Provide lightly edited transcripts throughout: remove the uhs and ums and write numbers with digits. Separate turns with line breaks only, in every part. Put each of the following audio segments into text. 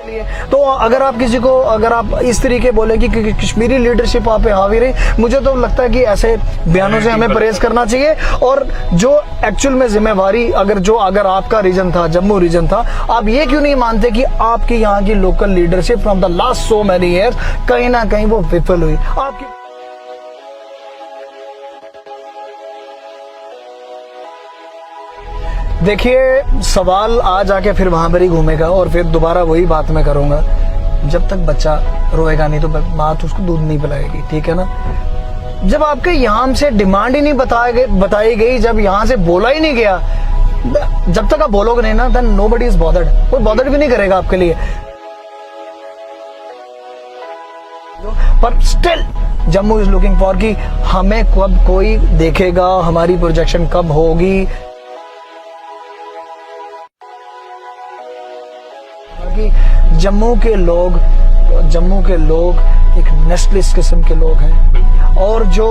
तो अगर आप किसी को, अगर आप इस तरीके बोले कि कश्मीरी लीडरशिप आप पे हावी रही, मुझे तो लगता है कि ऐसे बयानों से हमें परहेज करना चाहिए। और जो एक्चुअल में जिम्मेवारी, अगर आपका रीजन था, जम्मू रीजन था, आप ये क्यों नहीं मानते कि आपकी यहाँ की local leadership from the last so many years कहीं ना कहीं वो विफल हुई। आपकी देखिए, सवाल आज आके फिर वहां पर ही घूमेगा और फिर दोबारा वही बात मैं करूंगा। जब तक बच्चा रोएगा नहीं तो बात उसको दूध नहीं पिलाएगी, ठीक है ना। जब आपके यहाँ से डिमांड ही नहीं बताई गई, जब यहाँ से बोला ही नहीं गया, जब तक आप बोलोगे नहीं ना, देन नोबडी इज बॉदर्ड, कोई बॉदर्ड भी नहीं करेगा आपके लिए। पर still Jammu is looking for कि हमें कब कोई देखेगा, हमारी प्रोजेक्शन कब होगी। जम्मू के लोग एक नेशनलिस्ट किस्म के लोग हैं और जो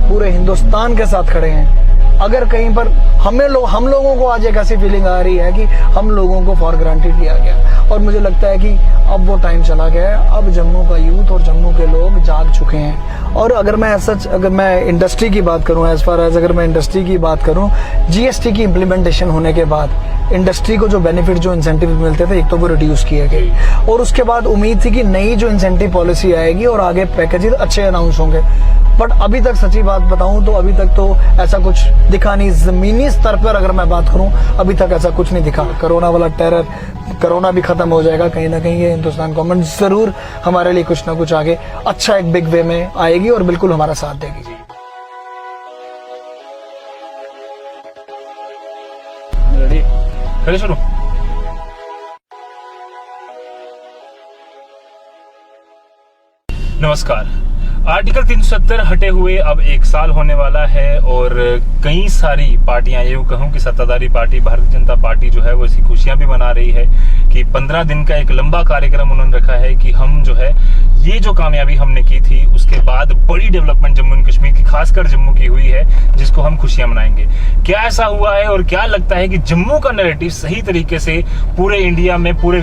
पूरे हिंदुस्तान के साथ खड़े हैं। अगर कहीं पर हम लोगों को आज एक ऐसी फीलिंग आ रही है कि हम लोगों को फॉर ग्रांटेड लिया गया, और मुझे लगता है कि अब वो टाइम चला गया है। अब जम्मू का यूथ और जम्मू के लोग जाग चुके हैं। और अगर मैं इंडस्ट्री की बात करूं, अगर मैं इंडस्ट्री की बात करूं, जीएसटी की इम्प्लीमेंटेशन होने के बाद इंडस्ट्री को जो बेनिफिट, जो इंसेंटिव मिलते थे, एक तो वो रिड्यूस किए गए, और उसके बाद उम्मीद थी कि नई जो इंसेंटिव पॉलिसी आएगी और आगे पैकेजेस अच्छे अनाउंस होंगे। बट अभी तक सच्ची बात बताऊं तो अभी तक तो ऐसा कुछ दिखा नहीं। जमीनी स्तर पर अगर मैं बात करूं, अभी तक ऐसा कुछ नहीं दिखा। कोरोना वाला टेरर, कोरोना भी खत्म हो जाएगा कहीं ना कहीं। ये हिंदुस्तान गवर्नमेंट जरूर हमारे लिए कुछ ना कुछ आगे अच्छा एक बिग वे में आएगी और बिल्कुल हमारा साथ देगी।
शुरू। नमस्कार। आर्टिकल 370 हटे हुए अब 1 साल होने वाला है और कई सारी पार्टियां, ये कहूं कि सत्ताधारी पार्टी भारतीय जनता पार्टी जो है वो ऐसी खुशियां भी मना रही है कि 15 दिन का एक लंबा कार्यक्रम उन्होंने रखा है कि हम जो है ये जो कामयाबी हमने की थी उसके बाद बड़ी डेवलपमेंट जम्मू एंड कश्मीर की, खासकर जम्मू की हुई है, जिसको हम खुशियां मनाएंगे। क्या ऐसा हुआ है और क्या लगता है कि जम्मू का नैरेटिव सही तरीके से पूरे इंडिया में, पूरे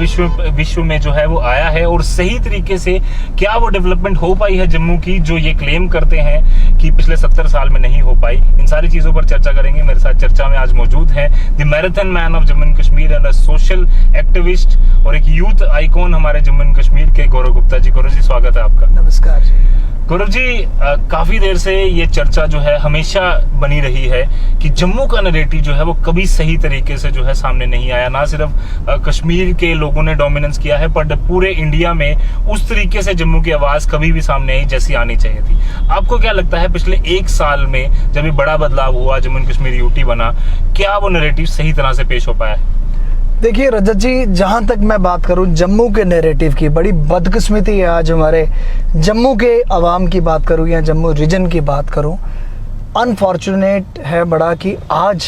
विश्व में जो है वो आया है, और सही तरीके से क्या वो डेवलपमेंट हो पाई है जम्मू की जो ये क्लेम करते हैं कि पिछले 70 साल में नहीं हो पाई। इन सारी चीजों पर चर्चा करेंगे। मेरे साथ चर्चा में आज मौजूद हैं the marathon man of Jammu and Kashmir and social activist और एक यूथ आइकॉन हमारे जम्मू एंड कश्मीर के गौरव गुप्ता जी। गौरव जी, स्वागत है आपका।
नमस्कार जी।
गौरव जी, काफी देर से ये चर्चा जो है हमेशा बनी रही है कि जम्मू का नैरेटिव जो है वो कभी सही तरीके से जो है सामने नहीं आया। ना सिर्फ कश्मीर के लोगों ने डोमिनेंस किया है, बट पूरे इंडिया में उस तरीके से जम्मू की आवाज कभी भी सामने आई जैसी आनी चाहिए थी। आपको क्या लगता है पिछले 1 साल में जब ये बड़ा बदलाव हुआ, जम्मू एंड कश्मीर यूटी बना, क्या वो नैरेटिव सही तरह से पेश हो पाया?
देखिए रजत जी, जहां तक मैं बात करूं जम्मू के नैरेटिव की, बड़ी बदकिस्मती है आज हमारे जम्मू के अवाम की बात करूं या जम्मू रीजन की बात करूं, अनफॉर्चुनेट है बड़ा कि आज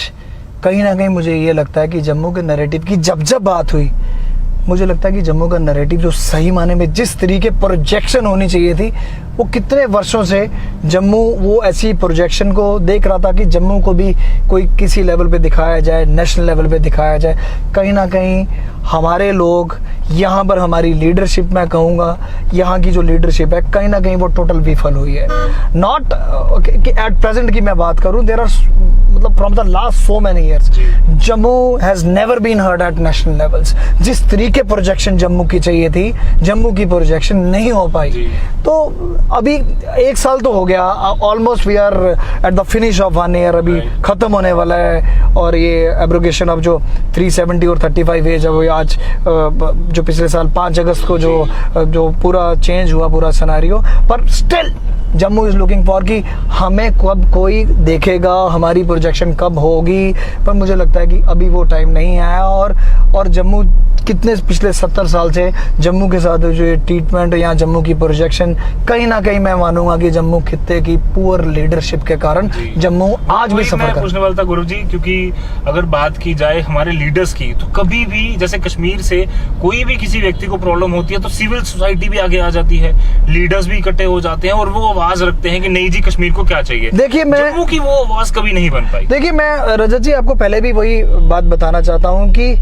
कहीं ना कहीं मुझे ये लगता है कि जम्मू के नैरेटिव की जब बात हुई, मुझे लगता है कि जम्मू का नैरेटिव जो सही माने में जिस तरीके प्रोजेक्शन होनी चाहिए थी, वो कितने वर्षों से जम्मू वो ऐसी प्रोजेक्शन को देख रहा था कि जम्मू को भी कोई किसी लेवल पे दिखाया जाए, नेशनल लेवल पे दिखाया जाए। कहीं ना कहीं हमारे लोग यहाँ पर, हमारी लीडरशिप, मैं कहूँगा यहाँ की जो लीडरशिप है, कहीं ना कहीं वो टोटल विफल हुई है। नॉट एट प्रेजेंट की मैं बात करूँ, देयर आर मतलब from the last so many years Jammu has never been heard at national levels. जिस तरीके प्रोजेक्शन जम्मू की चाहिए थी, जम्मू की प्रोजेक्शन नहीं हो पाई। तो अभी 1 साल तो हो गया, almost we are at the finish of 1 year, अभी खत्म होने वाला है। और ये एब्रोगेशन ऑफ जो 370 और 35 एज, अब आज जो पिछले साल 5 अगस्त को जो पूरा चेंज हुआ पूरा सिनेरियो, पर still Jammu is looking for कि हमें कब कोई देखेगा, हमारी प्रोजेक्शन कब होगी। पर मुझे लगता है कि अभी वो टाइम नहीं आया। और जम्मू कितने पिछले 70 साल से जम्मू के साथ जो ट्रीटमेंट या जम्मू की प्रोजेक्शन, कहीं ना कहीं मैं मानूंगा कि जम्मू खित्ते की पुअर लीडरशिप के कारण जम्मू आज भी सफर कर।
पूछने वाला था गुरु जी, क्योंकि अगर बात की जाए हमारे लीडर्स की, तो कभी भी जैसे कश्मीर से कोई भी किसी व्यक्ति को प्रॉब्लम होती है तो सिविल सोसाइटी भी आगे आ जाती है, लीडर्स भी इकट्ठे हो जाते हैं और वो आवाज रखते हैं कि नहीं जी कश्मीर को क्या चाहिए।
देखिए,
जम्मू की वो आवाज कभी नहीं बन पाई।
देखिए, मैं रजत जी आपको पहले भी वही बात बताना चाहता हूँ कि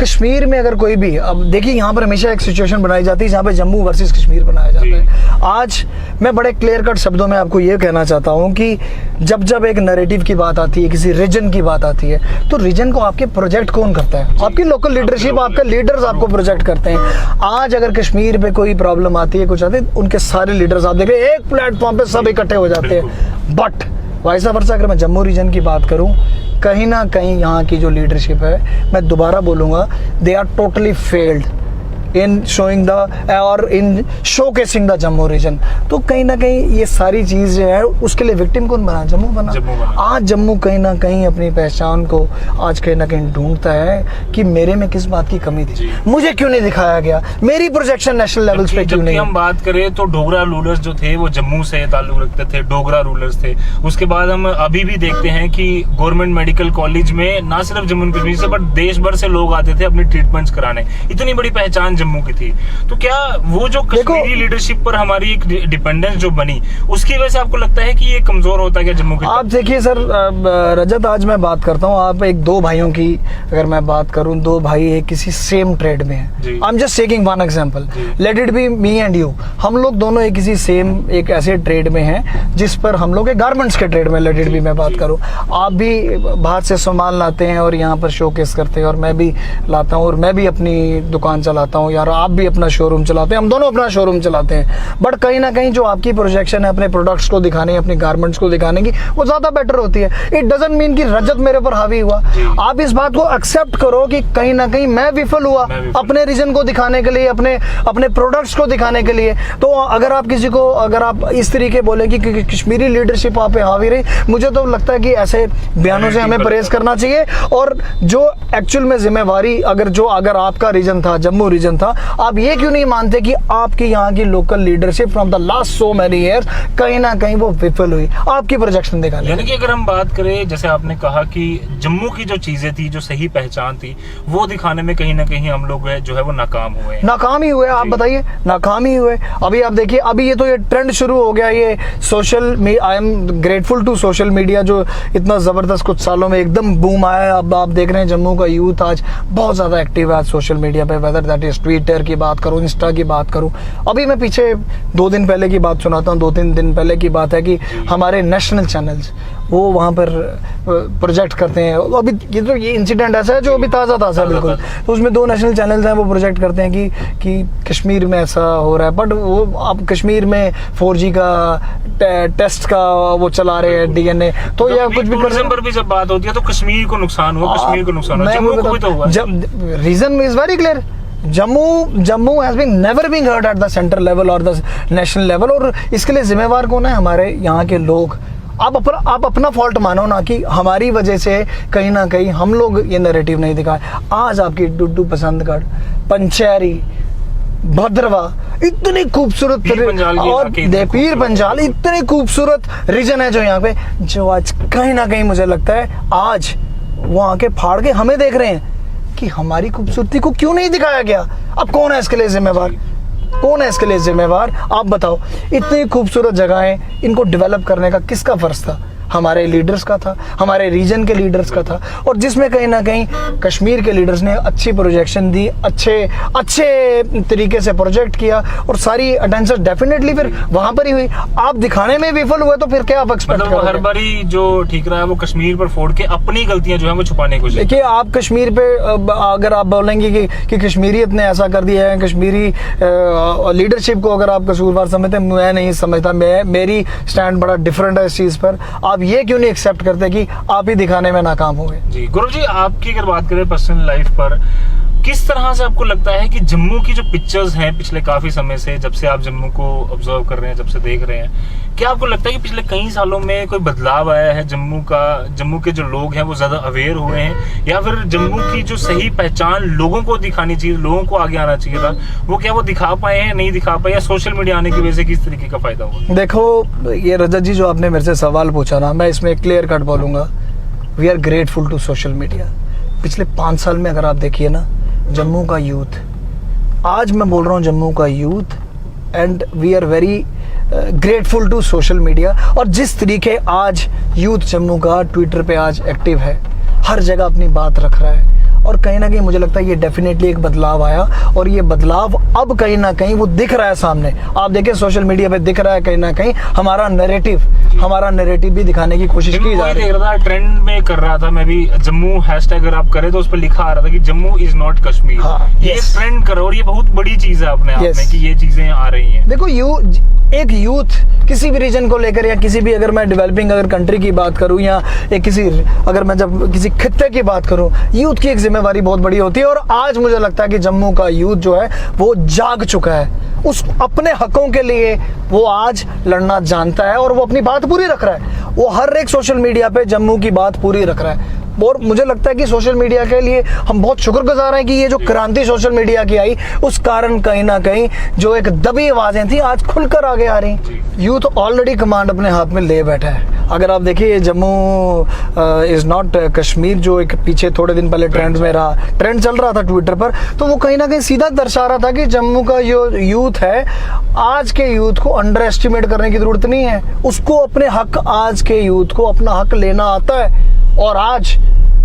कश्मीर में अगर कोई भी, अब देखिए यहाँ पर हमेशा एक सिचुएशन बनाई जाती है जहाँ पे जम्मू वर्सेस कश्मीर बनाया जाता है। आज मैं बड़े क्लियर कट शब्दों में आपको ये कहना चाहता हूँ कि जब जब एक नैरेटिव की बात आती है, किसी रीजन की बात आती है, तो रीजन को आपके प्रोजेक्ट कौन करता है? आपकी लोकल लीडरशिप, आपके लीडर्स आपको प्रोजेक्ट करते हैं। आज अगर कश्मीर पे कोई प्रॉब्लम आती है, कुछ आती है, उनके सारे लीडर्स आप देखें एक प्लेटफॉर्म पे सब इकट्ठे हो जाते हैं। बट वाइसा वर्सा अगर मैं जम्मू रीजन की बात करूं, कहीं ना कहीं यहाँ की जो लीडरशिप है, मैं दोबारा बोलूँगा, they are totally failed in showing the और in showcasing the Jammu region. तो कहीं ना कहीं ये सारी चीज़ जो है उसके लिए विक्टिम कौन बना? जम्मू बना। आज जम्मू कहीं ना कहीं अपनी पहचान को आज कहीं ना कहीं ढूंढता है कि मेरे में किस बात की कमी थी, मुझे क्यों नहीं दिखाया गया, मेरी प्रोजेक्शन नेशनल लेवल्स पे क्यों नहीं।
हम बात करें तो डोगरा रूलर्स जो थे वो जम्मू से ताल्लुक रखते थे, डोगरा रूलर्स थे। उसके बाद हम अभी भी देखते हैं कि गवर्नमेंट मेडिकल कॉलेज में ना सिर्फ जम्मू कश्मीर से बट देश भर से लोग आते थे अपनी ट्रीटमेंट्स कराने। इतनी बड़ी पहचान जम्मू की थी। तो क्या वो जो कश्मीरी लीडरशिप पर हमारी एक डिपेंडेंस जो बनी, उसकी वजह से आपको लगता है कि ये कमजोर होता है क्या जम्मू की?
आप देखिए सर, रजत, आज मैं बात करता हूँ, आप एक दो भाइयों की अगर मैं बात करूँ, दो भाई एक किसी सेम ट्रेड में है। I am just taking one example, let it be me and you. हम लोग दोनों एक किसी सेम एक ऐसे ट्रेड में हैं जिस पर हम लोग एक गारमेंट्स के ट्रेड में, लेट इट बी मैं बात करूँ, आप भी बाहर से सामान लाते हैं और यहाँ पर शोकेस करते हैं, और मैं भी लाता हूँ और मैं भी अपनी दुकान चलाता हूँ यार, आप भी अपना शोरूम चलाते हैं, हम दोनों अपना शोरूम चलाते हैं। बट कहीं ना कहीं जो आपकी प्रोजेक्शन है अपने प्रोडक्ट्स को दिखाने, अपनी गारमेंट्स को दिखाने की, वो ज्यादा बेटर होती है। इट डजंट मीन कि रजत मेरे ऊपर हावी हुआ। आप इस बात को एक्सेप्ट करो कि कहीं ना कहीं मैं विफल हुआ अपने रीजन को दिखाने के लिए, अपने प्रोडक्ट्स को दिखाने के लिए। तो अगर आप किसी को, अगर आप इस तरीके बोले कि कश्मीरी लीडरशिप आप पे हावी रही, मुझे तो लगता है कि ऐसे बयानों से हमें परहेज करना चाहिए। और जो एक्चुअल में जिम्मेवारी अगर आपका रीजन था, जम्मू रीजन था, आप ये क्यों नहीं मानते कि आपकी यहाँ की local leadership from the last so many years कहीं ना कहीं वो विफल हुई आपकी प्रोजेक्शन दिखाने?
यानी कि अगर हम बात करें, जैसे आपने कहा कि जम्मू की जो चीजें थी, जो सही पहचान थी, वो दिखाने में कहीं ना कहीं हम लोग जो है वो नाकाम हुए।
नाकाम ही हुए, आप बताइए, नाकाम ही हुए। अभी आप देखिए, अभी ये तो ये ट्रेंड शुरू हो गया, ये social, I am grateful to social media जो इतना जबरदस्त कुछ सालों में एकदम बूम आया है। अब आप देख रहे हैं जम्मू का यूथ आज बहुत ज्यादा एक्टिव है आज सोशल मीडिया पे, वेदर दैट इज ट्विटर की बात करूं, इंस्टा की बात करूं। अभी मैं पीछे 2 दिन पहले की बात सुनाता हूं, 2-3 दिन पहले की बात है कि हमारे नेशनल चैनल्स वो वहाँ पर प्रोजेक्ट करते हैं। अभी ये इंसिडेंट ऐसा है जो अभी ताज़ा बिल्कुल, तो उसमें 2 नेशनल चैनल्स हैं, वो प्रोजेक्ट करते हैं कि कश्मीर में ऐसा हो रहा है, बट वो अब कश्मीर में 4G का टेस्ट का वो चला रहे हैं, DNA, तो या कुछ भी
टूरिज्म पर भी जब बात होती है तो कश्मीर को नुकसान हुआ, कश्मीर को नुकसान हुआ, जम्मू को भी तो हुआ।
Reason is very clear, Jammu has been never been hurt at the centre level और द नेशनल लेवल। और इसके लिए जिम्मेवार कौन है? हमारे यहाँ के लोग। आप अपना फॉल्ट मानो ना कि हमारी वजह से कहीं ना कहीं हम लोग ये नैरेटिव नहीं दिखाए। आज आपकी डुड्डू, पसंदगढ़, पंचैरी, भद्रवा, इतनी खूबसूरत और पीर पंजाल, इतनी खूबसूरत रीजन है जो यहाँ पे, जो आज कहीं ना कहीं मुझे लगता है आज वो आके फाड़ के हमें देख रहे हैं कि हमारी खूबसूरती को क्यों नहीं दिखाया गया। अब कौन है इसके लिए जिम्मेवार? कौन है इसके लिए जिम्मेवार? आप बताओ। इतनी खूबसूरत जगहें, इनको डेवलप करने का किसका फर्ज था? हमारे लीडर्स का था, हमारे रीजन के लीडर्स का था। और जिसमें कहीं ना कहीं कश्मीर के लीडर्स ने अच्छी प्रोजेक्शन दी, अच्छे तरीके से प्रोजेक्ट किया, और सारी अटेंशन डेफिनेटली फिर वहां पर ही हुई। आप दिखाने में विफल हुए तो फिर क्या आप एक्सपेक्ट करोगे?
हर बारी जो ठीक रहा है वो कश्मीर पर फोड़ के अपनी गलतियां जो है वो छुपाने को।
देखिए, आप कश्मीर पे अगर आप बोलेंगे कि कश्मीरियत ने ऐसा कर दिया है, कश्मीरी लीडरशिप को अगर आप कसूरवार समझते हैं, मैं नहीं समझता। मेरी स्टैंड बड़ा डिफरेंट है इस चीज पर। आप ये क्यों नहीं एक्सेप्ट करते कि आप ही दिखाने में नाकाम हो गए?
जी गुरु जी, आपकी अगर बात करें पर्सनल लाइफ पर, किस तरह से आपको लगता है कि जम्मू की जो पिक्चर्स हैं पिछले काफी समय से, जब से आप जम्मू को ऑब्जर्व कर रहे हैं, जब से देख रहे हैं, क्या आपको लगता है कि पिछले कई सालों में कोई बदलाव आया है जम्मू के जो लोग हैं वो ज्यादा अवेयर हुए हैं, या फिर जम्मू की जो सही पहचान लोगों को दिखानी चाहिए, लोगों को आगे आना चाहिए था, वो क्या वो दिखा पाए हैं, नहीं दिखा पाए, या सोशल मीडिया आने की वजह से किस तरीके का फायदा हुआ?
देखो, ये रजत जी जो आपने मेरे से सवाल पूछा ना, मैं इसमें क्लियर कट बोलूंगा, we are grateful to social media. पिछले 5 साल में अगर आप देखिए ना, जम्मू का यूथ, आज मैं बोल रहा हूँ जम्मू का youth, and we are very grateful to social media. और जिस तरीके आज यूथ जम्मू का ट्विटर पे आज एक्टिव है, हर जगह अपनी बात रख रहा है, और कहीं ना कहीं मुझे लगता है ये डेफिनेटली एक बदलाव आया, और ये बदलाव अब कहीं ना कहीं वो दिख रहा है सामने। आप देखिए सोशल मीडिया पे दिख रहा है कहीं ना कहीं हमारा नैरेटिव भी दिखाने की कोशिश की जा रही है।
देख रहा था, ट्रेंड में कर रहा था मैं भी, जम्मू हैशटैग अगर आप करें तो उस पर लिखा आ रहा था कि जम्मू इज नॉट कश्मीर।
हाँ,
ये
yes.
ट्रेंड करो, और ये बहुत बड़ी चीज है अपने आप
Yes.
में कि ये चीजें आ रही हैं।
देखो एक यूथ किसी भी रीजन को लेकर, या किसी भी, अगर मैं डेवलपिंग अगर कंट्री की बात करूं, या एक अगर मैं जब किसी खित्ते की बात करूं, यूथ की एक जिम्मेवारी बहुत बड़ी होती है। और आज मुझे लगता है कि जम्मू का यूथ जो है वो जाग चुका है, उस अपने हकों के लिए वो आज लड़ना जानता है, और वो अपनी बात पूरी रख रहा है। वो हर एक सोशल मीडिया पे जम्मू की बात पूरी रख रहा है। और मुझे लगता है कि सोशल मीडिया के लिए हम बहुत शुक्रगुजार हैं कि ये जो क्रांति सोशल मीडिया की आई, उस कारण कहीं ना कहीं जो एक दबी आवाजें थी आज खुलकर आगे आ रही। यूथ ऑलरेडी कमांड अपने हाथ में ले बैठा है। अगर आप देखिए जम्मू इज नॉट कश्मीर, जो एक पीछे थोड़े दिन पहले ट्रेंड चल रहा था ट्विटर पर, तो वो कहीं ना कहीं सीधा दर्शा रहा था कि जम्मू का जो यूथ है, आज के यूथ को अंडर एस्टिमेट करने की जरूरत नहीं है। उसको अपने हक, आज के यूथ को अपना हक लेना आता है। और आज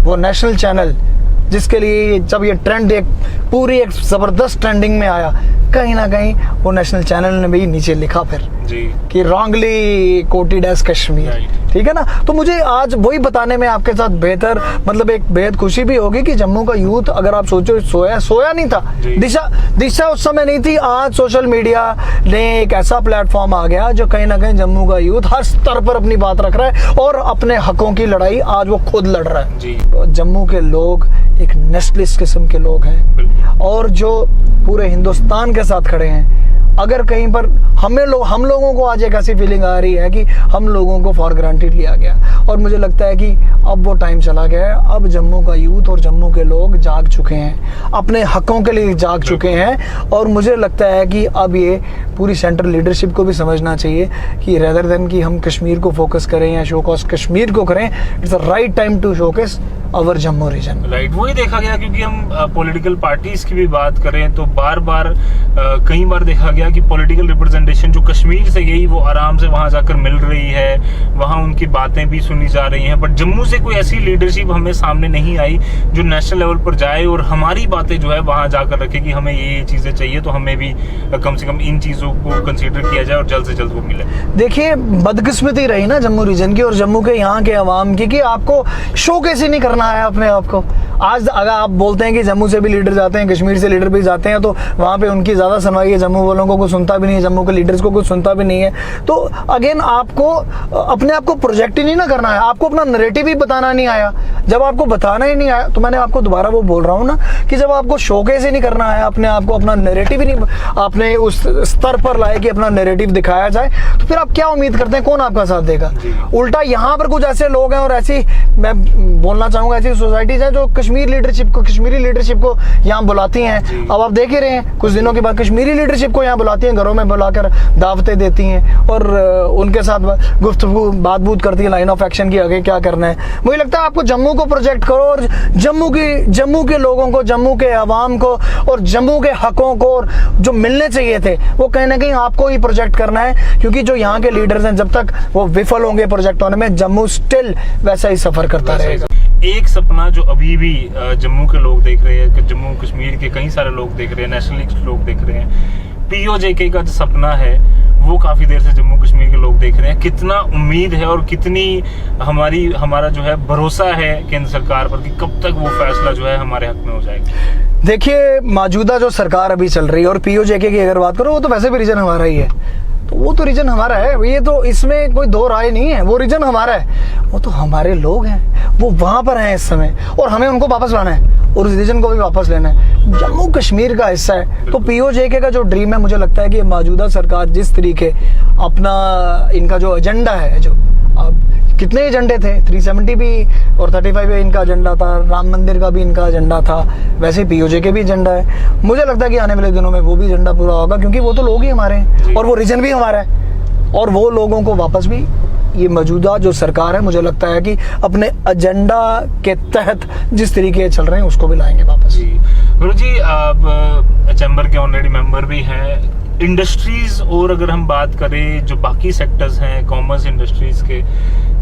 वो नेशनल चैनल जिसके लिए जब ये ट्रेंड एक पूरी एक जबरदस्त ट्रेंडिंग में आया, कहीं ना कहीं वो नेशनल चैनल ने भी नीचे लिखा फिर
जी
कि रॉन्गली कोटेड एज कश्मीर, ठीक है ना। तो मुझे आज वही बताने में आपके साथ बेहतर मतलब एक बेहद खुशी भी होगी कि जम्मू का यूथ, अगर आप सोचो, सोया नहीं था, दिशा उस समय नहीं थी। आज सोशल मीडिया ने एक ऐसा प्लेटफॉर्म आ गया जो कहीं ना कहीं जम्मू का यूथ हर स्तर पर अपनी बात रख रहा है, और अपने हकों की लड़ाई आज वो खुद लड़ रहा है। तो जम्मू के लोग एक नेशनलिस्ट किस्म के लोग हैं, और जो पूरे हिंदुस्तान के साथ खड़े हैं। अगर कहीं पर हम लोगों को आज एक ऐसी फीलिंग आ रही है कि हम लोगों को फॉर ग्रांटेड लिया गया, और मुझे लगता है कि अब वो टाइम चला गया है। अब जम्मू का यूथ और जम्मू के लोग जाग चुके हैं, अपने हकों के लिए जाग चुके हैं। और मुझे लगता है कि अब ये पूरी सेंट्रल लीडरशिप को भी समझना चाहिए कि रेदर देन कि हम कश्मीर को फोकस करें या शोकॉस कश्मीर को करें, it's a right time to showcase our Jammu region.
Right, वही देखा गया, क्योंकि हम पॉलिटिकल पार्टीज की भी बात करें तो बार कई बार देखा गया कि पॉलिटिकल रिप्रेजेंटेशन जो कश्मीर से गई वो आराम से वहां जाकर मिल रही है, वहां उनकी बातें भी सुनी जा रही हैं, बट जम्मू से कोई ऐसी लीडरशिप हमें सामने नहीं आई जो नेशनल लेवल पर जाए और हमारी बातें जो है वहां जाकर रखे कि हमें ये चीजें चाहिए, तो हमें भी कम से कम इन चीजों को कंसीडर किया जाए और जल्द से जल्द वो मिले।
देखिए बदकिस्मती रही ना जम्मू रीजन की और जम्मू के यहाँ के अवाम की कि आपको शो कैसे नहीं करना है अपने आप को। आज अगर आप बोलते हैं कि जम्मू से भी लीडर जाते हैं, कश्मीर से लीडर भी जाते हैं, तो वहाँ पे उनकी ज़्यादा सुनवाई है, जम्मू वालों को कुछ सुनता भी नहीं है, जम्मू के लीडर्स को कुछ सुनता भी नहीं है। तो अगेन आपको अपने आप को प्रोजेक्ट ही नहीं ना करना है, आपको अपना नैरेटिव ही बताना नहीं आया। जब आपको बताना ही नहीं आया तो मैंने आपको दोबारा वो बोल रहा हूँ ना कि जब आपको शोकेस ही नहीं करना है अपने आप को, अपना नैरेटिव ही नहीं आपने उस स्तर पर लाए कि अपना नैरेटिव दिखाया जाए, तो फिर आप क्या उम्मीद करते हैं कौन आपका साथ देगा? उल्टा यहाँ पर कुछ ऐसे लोग हैं और ऐसी, मैं बोलना चाहूँगा, ऐसी सोसाइटीज हैं जो कश्मीरी लीडरशिप को यहाँ बुलाती हैं। अब आप देख ही रहे हैं कुछ दिनों के बाद कश्मीरी लीडरशिप को यहाँ बुलाती हैं, घरों में बुलाकर दावतें देती हैं और उनके साथ गुफ्तगू बात करती है लाइन ऑफ एक्शन की, आगे क्या करना है। मुझे लगता है आपको जम्मू को प्रोजेक्ट करो और जम्मू के लोगों को, जम्मू के अवाम को और जम्मू के हकों को और जो मिलने चाहिए थे वो कहीं ना कहीं आपको ही प्रोजेक्ट करना है, क्योंकि जो यहाँ के लीडर्स हैं जब तक वो विफल होंगे प्रोजेक्ट होने में, जम्मू स्टिल वैसा ही सफर करता रहेगा।
एक सपना जो अभी भी जम्मू के लोग देख रहे हैं, जम्मू कश्मीर के कई सारे लोग देख रहे हैं, नेशनलिस्ट लोग देख रहे हैं, पीओजेके का जो सपना है वो काफी देर से जम्मू कश्मीर के लोग देख रहे हैं। कितना उम्मीद है और कितनी हमारा जो है भरोसा है केंद्र सरकार पर कि कब तक वो फैसला जो है हमारे हक में हो जाएगा?
देखिए मौजूदा जो सरकार अभी चल रही है और पीओजेके की अगर बात करो, वो तो वैसे भी रीजन हमारा ही है, तो वो तो रीजन हमारा है, ये तो इसमें कोई दो राय नहीं है, वो रीजन हमारा है, वो तो हमारे लोग हैं, वो वहां पर हैं इस समय और हमें उनको वापस लाना है और उस रीजन को भी वापस लेना है। जम्मू कश्मीर का हिस्सा है, तो पीओजेके का जो ड्रीम है, मुझे लगता है कि मौजूदा सरकार जिस तरीके अपना इनका जो एजेंडा है, जो अब कितने एजेंडे थे, 370 भी और 35 भी इनका एजेंडा था, राम मंदिर का भी इनका एजेंडा था, वैसे पीओजेके भी एजेंडा है। मुझे लगता है कि आने वाले दिनों में वो भी एजेंडा पूरा होगा, क्योंकि वो तो लोग ही हमारे हैं और वो रीजन भी हमारा है, और वो लोगों को वापस भी ये मौजूदा जो सरकार है, मुझे लगता है कि अपने एजेंडा के तहत जिस तरीके चल रहे हैं उसको भी लाएंगे वापस।
गुरु जी, आप चैम्बर के ऑलरेडी मेंबर भी हैं। इंडस्ट्रीज और अगर हम बात करें जो बाकी सेक्टर्स हैं कॉमर्स इंडस्ट्रीज के,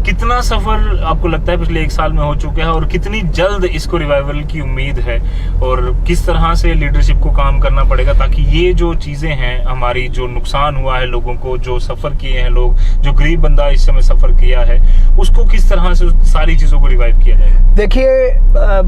कितना सफर आपको लगता है पिछले 1 साल में हो चुका है और कितनी जल्द इसको रिवाइवल की उम्मीद है, और किस तरह से लीडरशिप को काम करना पड़ेगा ताकि ये जो चीजें हैं हमारी, जो नुकसान हुआ है लोगों को, जो सफर किए हैं लोग, जो गरीब बंदा इस समय सफर किया है, उसको किस तरह से सारी चीजों को रिवाइव किया जाए?
देखिए,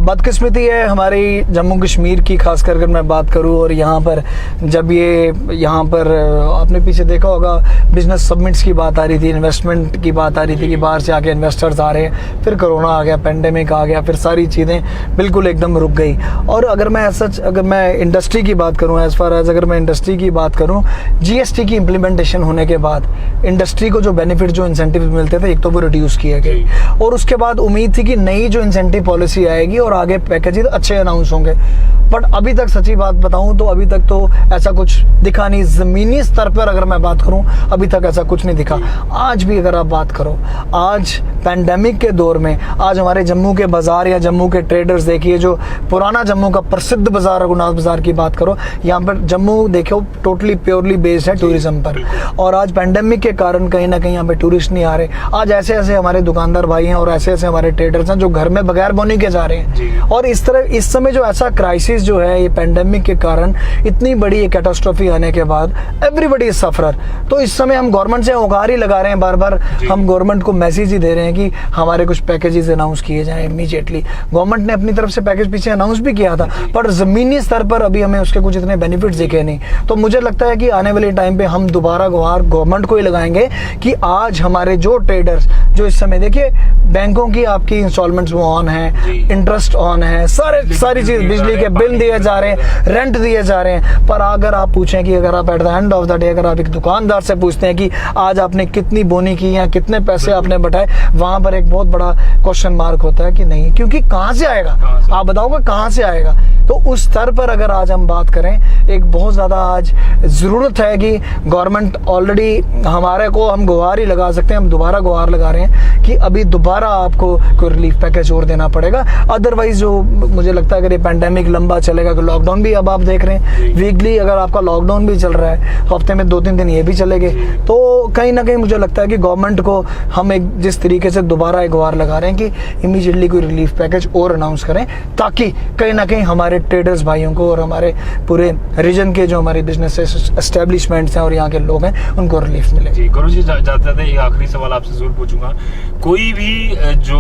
बदकिस्मती है हमारी जम्मू कश्मीर की, खास कर मैं बात करूं, और यहाँ पर जब यहाँ पर आपने पीछे देखा होगा बिजनेस सबमिट्स की बात आ रही थी, इन्वेस्टमेंट की बात आ रही थी कि बाहर से आके इन्वेस्टर्स आ रहे हैं, फिर कोरोना आ गया, पेंडेमिक आ गया, फिर सारी चीज़ें बिल्कुल एकदम रुक गई। और अगर मैं इंडस्ट्री की बात करूं, एज फार एज अगर मैं इंडस्ट्री की बात करूं, जीएसटी की इम्प्लीमेंटेशन होने के बाद इंडस्ट्री को जो बेनिफिट, जो इंसेंटिव मिलते थे, एक तो वो रिड्यूस किए गए, और उसके बाद उम्मीद थी कि नई जो इंसेंटिव पॉलिसी आएगी और आगे पैकेजेस अच्छे अनाउंस होंगे। बट अभी तक सच्ची बात बताऊं तो अभी तक तो ऐसा कुछ दिखा नहीं। ज़मीनी स्तर पर अगर मैं बात करूं, अभी तक ऐसा कुछ नहीं दिखा। आज भी अगर आप बात करो, आज पैंडेमिक के दौर में आज हमारे जम्मू के बाज़ार या जम्मू के ट्रेडर्स देखिए, जो पुराना जम्मू का प्रसिद्ध बाज़ार रघुनाथ बाज़ार की बात करो, यहाँ पर जम्मू देखो टोटली प्योरली बेस्ड है टूरिज्म पर, और आज पैंडेमिक के कारण कहीं ना कहीं यहाँ पे टूरिस्ट नहीं आ रहे। आज ऐसे ऐसे हमारे दुकानदार भाई हैं और ऐसे ऐसे हमारे ट्रेडर्स हैं जो घर में बगैर बोनी के जा रहे हैं। और इस तरह इस समय जो ऐसा क्राइसिस जो है, ये पैंडेमिक के कारण इतनी बड़ी कैटास्ट्रोफी आने के बाद एवरीबडी इज सफरर। तो इस समय हम गवर्नमेंट से उगार ही लगा रहे हैं, बार बार हम गवर्नमेंट को मैसेज ही दे रहे हैं कि हमारे कुछ पैकेजेस अनाउंस किए जाएं इमीडिएटली। गवर्नमेंट ने अपनी तरफ से पैकेज पीछे अनाउंस भी किया था, पर जमीनी स्तर पर अभी हमें उसके कुछ इतने बेनिफिट्स दिखे नहीं। तो मुझे लगता है कि आने वाले टाइम पे हम दोबारा गुहार गवर्नमेंट को ही लगाएंगे कि आज हमारे जो ट्रेडर्स, जो इस समय देखिए बैंकों की आपकी इंस्टॉलमेंट्स वो ऑन है, इंटरेस्ट ऑन है, सारी चीज, बिजली के बिल दिए जा रहे हैं, रेंट दिए जा रहे हैं। पर अगर आप पूछें कि अगर आप at the end of the day अगर आप एक दुकानदार से पूछते हैं कि आज आपने कितनी बोनी की या कितने पैसे आपने बटाए, वहां पर एक बहुत बड़ा क्वेश्चन मार्क होता है कि नहीं, क्योंकि कहां से आएगा, आप बताओगे कहां से आएगा। तो उस स्तर पर अगर आज हम बात करें, एक बहुत ज़्यादा आज ज़रूरत है कि गवर्नमेंट ऑलरेडी हमारे को, हम गुहार ही लगा सकते हैं, हम दोबारा गुहार लगा रहे हैं कि अभी दोबारा आपको कोई रिलीफ पैकेज और देना पड़ेगा। अदरवाइज जो मुझे लगता है अगर ये पैंडेमिक लंबा चलेगा, कि लॉकडाउन भी अब आप देख रहे हैं वीकली, अगर आपका लॉकडाउन भी चल रहा है, हफ्ते में 2-3 दिन ये भी चलेंगे, तो कहीं ना कहीं मुझे लगता है कि गवर्नमेंट को हम एक जिस तरीके से दोबारा एक गुहार लगा रहे हैं कि इमीडिएटली कोई रिलीफ पैकेज और अनाउंस करें, ताकि कहीं ना कहीं हमारे ट्रेडर्स भाइयों को और हमारे पूरे रीजन के जो हमारे बिजनेस एस्टेब्लिशमेंट्स हैं और यहाँ के लोग हैं उनको रिलीफ मिले।
जी गुरु जी, जाते जाते एक आखिरी सवाल आपसे जरूर पूछूंगा। कोई भी जो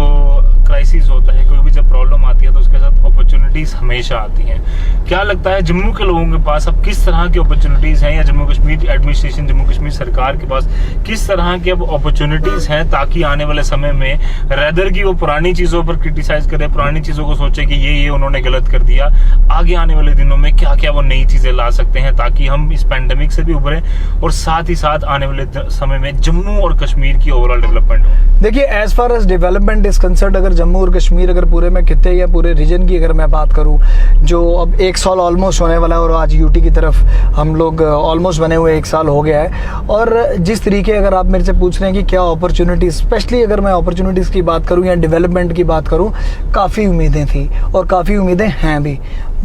क्राइसिस होता है, कोई भी जब प्रॉब्लम आती है तो उसके साथ अपॉर्चुनिटीज हमेशा आती हैं। क्या लगता है जम्मू के लोगों के पास अब किस तरह की अपॉर्चुनिटीज हैं, या जम्मू कश्मीर एडमिनिस्ट्रेशन, जम्मू कश्मीर सरकार के पास किस तरह की अब अपॉर्चुनिटीज हैं, ताकि आने वाले समय में रेदर की वो पुरानी चीजों पर क्रिटिसाइज करे, पुरानी चीजों को सोचे कि ये उन्होंने गलत कर दिया, आगे आने वाले दिनों में क्या क्या वो नई चीजें ला सकते हैं ताकि हम इस पैंडेमिक से भी उभरें और साथ ही साथ आने वाले समय में जम्मू और कश्मीर की ओवरऑल डेवलपमेंट हो।
देखिए, as far as development is concerned, अगर जम्मू और कश्मीर अगर पूरे में खिते या पूरे रीजन की अगर मैं बात करूं, जो अब 1 साल ऑलमोस्ट होने वाला है और आज यूटी की तरफ हम लोग ऑलमोस्ट बने हुए 1 साल हो गया है। और जिस तरीके अगर आप मेरे से पूछ रहे हैं कि क्या अपॉर्चुनिटीज, स्पेशली अगर मैं अपॉर्चुनिटीज़ की बात करूं या डेवलपमेंट की बात करूं, काफ़ी उम्मीदें थी और काफ़ी उम्मीदें हैं भी,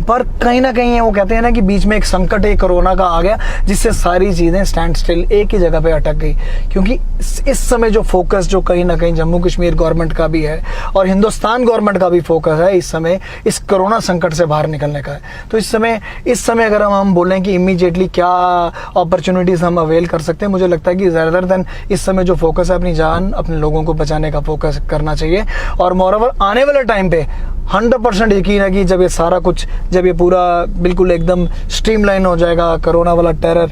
पर कहीं ना कहीं वो कहते हैं ना कि बीच में एक संकट, एक कोरोना का आ गया, जिससे सारी चीज़ें स्टैंड स्टिल एक ही जगह पे अटक गई। क्योंकि इस समय जो फोकस जो कहीं ना कहीं जम्मू कश्मीर गवर्नमेंट का भी है और हिंदुस्तान गवर्नमेंट का भी फोकस है इस समय इस कोरोना संकट से बाहर निकलने का है। तो इस समय अगर हम बोलें कि इमीडिएटली क्या अपॉर्चुनिटीज़ हम अवेल कर सकते हैं, मुझे लगता है कि ज़्यादातर देन इस समय जो फोकस है अपनी जान, अपने लोगों को बचाने का फोकस करना चाहिए। और मोरओवर आने वाले टाइम पे 100% यकीन है कि जब ये सारा कुछ, जब ये पूरा बिल्कुल एकदम स्ट्रीमलाइन हो जाएगा, कोरोना वाला टेरर,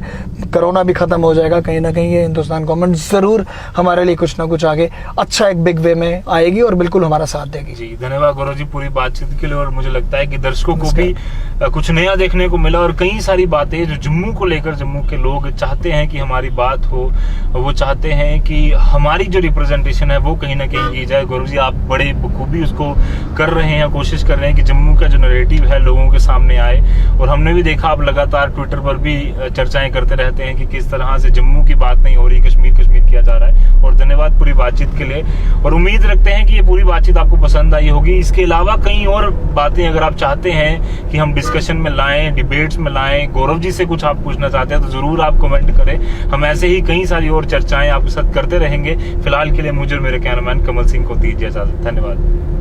कोरोना भी खत्म हो जाएगा, कहीं ना कहीं ये हिंदुस्तान गवर्नमेंट जरूर हमारे लिए कुछ ना कुछ आगे अच्छा एक बिग वे में आएगी और बिल्कुल हमारा साथ देगी।
जी धन्यवाद गौरव जी पूरी बातचीत के लिए। और मुझे लगता है कि दर्शकों को भी कुछ नया देखने को मिला और कई सारी बातें जो जम्मू को लेकर जम्मू के लोग चाहते हैं कि हमारी बात हो, वो चाहते हैं कि हमारी जो रिप्रेजेंटेशन है वो कहीं ना कहीं की जाए। गौरव जी आप बड़े बखूबी उसको कर रहे हैं, कोशिश कर रहे हैं कि जम्मू का जो नैरेटिव है लोगों लोगों के सामने आए। और हमने भी देखा, आप लगातार ट्विटर पर भी चर्चाएं करते रहते हैं कि किस तरह से जम्मू की बात नहीं हो रही, कश्मीर कश्मीर किया जा रहा है। और धन्यवाद पूरी बातचीत के लिए, और उम्मीद रखते हैं कि ये पूरी बातचीत आपको पसंद आई होगी। इसके अलावा कई और बातें अगर आप चाहते हैं कि हम डिस्कशन में लाएं, डिबेट्स में लाएं, गौरव जी से कुछ आप पूछना चाहते हैं तो जरूर आप कमेंट करें। हम ऐसे ही कई सारी और चर्चाएं आपके साथ करते रहेंगे। फिलहाल के लिए मुझे और मेरे कैमरामैन कमल सिंह को दीजिए इजाजत। धन्यवाद।